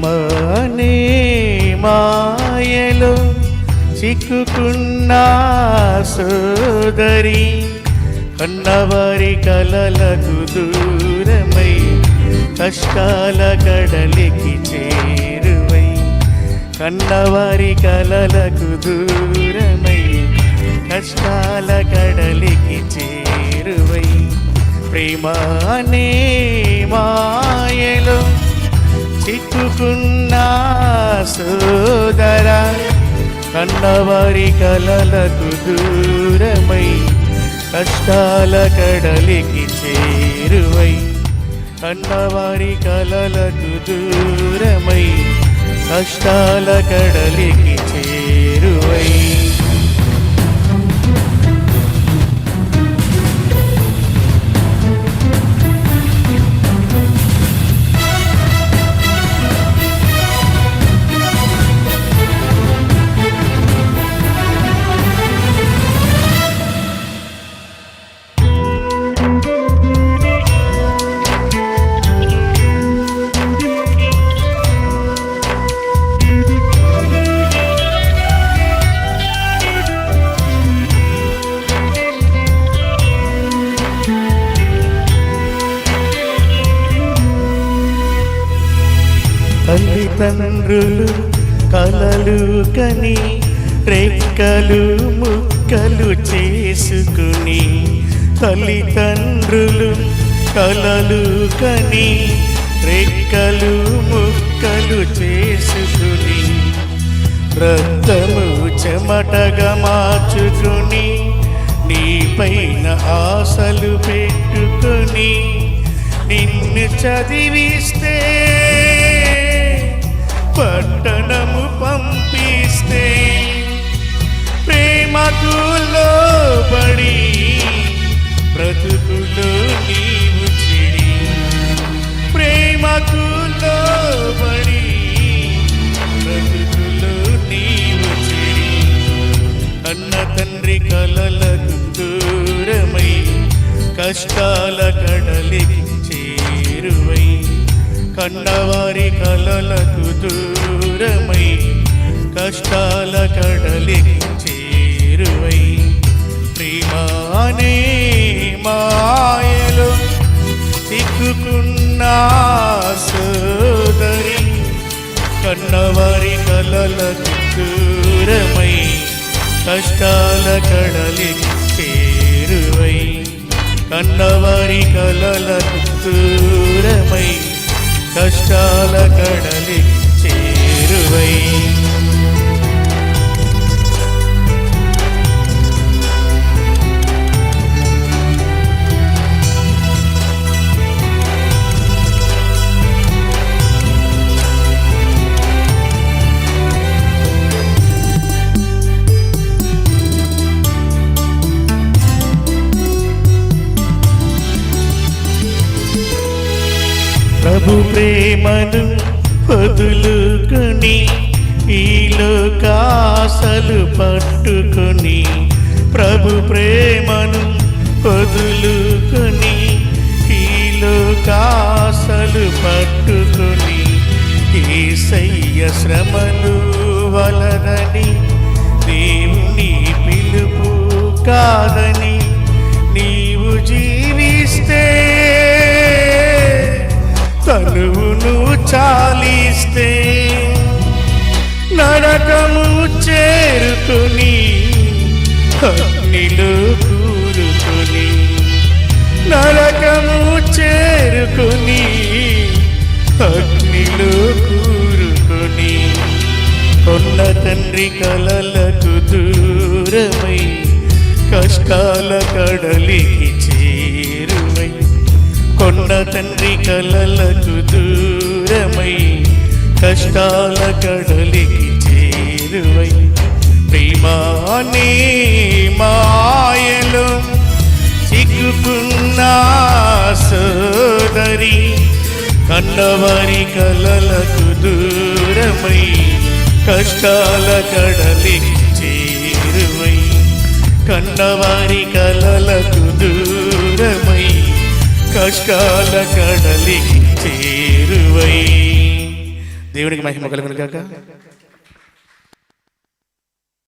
ప్రేమనే మాయలో చిక్కుకున్న సోదరి, కన్నవారి కలలకు దూరమై కష్టాల కడలికి చేరువై, కన్నవారి కలలకు దూరమై కష్టాల కడలికి చేరువై, ప్రేమ అనే మాయలో చిక్కుకున్న సోదరా, కన్నవారి కలలకు దూరమై కష్టాల కడలికి చేరువై, కన్నవారి కలలకు దూరమై కష్టాల కడలికి చేరువై. తల్లిదండ్రులు కలలు కని రెక్కలు ముక్కలు చేసుకుని, తల్లిదండ్రులు కలలు కని రెక్కలు ముక్కలు చేసుకుని, రక్తము చెమటగా మార్చుకుని నీపైన ఆశలు పెట్టుకొని నిన్ను చదివిస్తే, పట్టణము పంపిస్తే, ప్రేమకు లోబడి బ్రతుకులో నీవు చెడి, ప్రేమకు లోబడి బ్రతుకులో నీవు చెడి, అన్న తండ్రి కలలకు దూరమై కష్టాల కడలికి చేరువై, కన్నవారి కలలకు దూరమై కష్టాల కడలికి చేరువై, ప్రేమ అనే మాయలో చిక్కుకున్న సోదరి, కన్నవారి కలలకు దూరమై కష్టాల కడలికి చేరువై, కన్నవారి కలలకు దూరమై కష్టాల కడలికి చేరువై. ప్రభు ప్రేమను వదులుకొని ఈ లోకాశలు పట్టుకొని, ప్రభు ప్రేమను వదులుకొని ఈ లోకాశలు పట్టుకొని, యేసయ్య శ్రమలు వలనని దేవుని పిలుపు కాదని నీవు జీవిస్తే, తనువును చాలిస్తే, నరకము చేరుకొని అగ్నిలో కూరుకొని, నరకము చేరుకొని అగ్నిలో కూరుకొని, కొన్న తండ్రి కలలకు దూరమై కష్టాల కడలికి చేరువై, కొన్న తండ్రి కలలకు దూరమై కష్టాల కడలికి చేరువై, ప్రేమ అనే మాయలో చిక్కుకున్న సోదరి, కన్నవారి కలలకు దూరమై కష్టాల కడలికి చేరువై, కన్నవారి కలలకు దూరమై కష్టాల కడలికి చేరువై. దేవునికి మహిమ కలుగును గాక.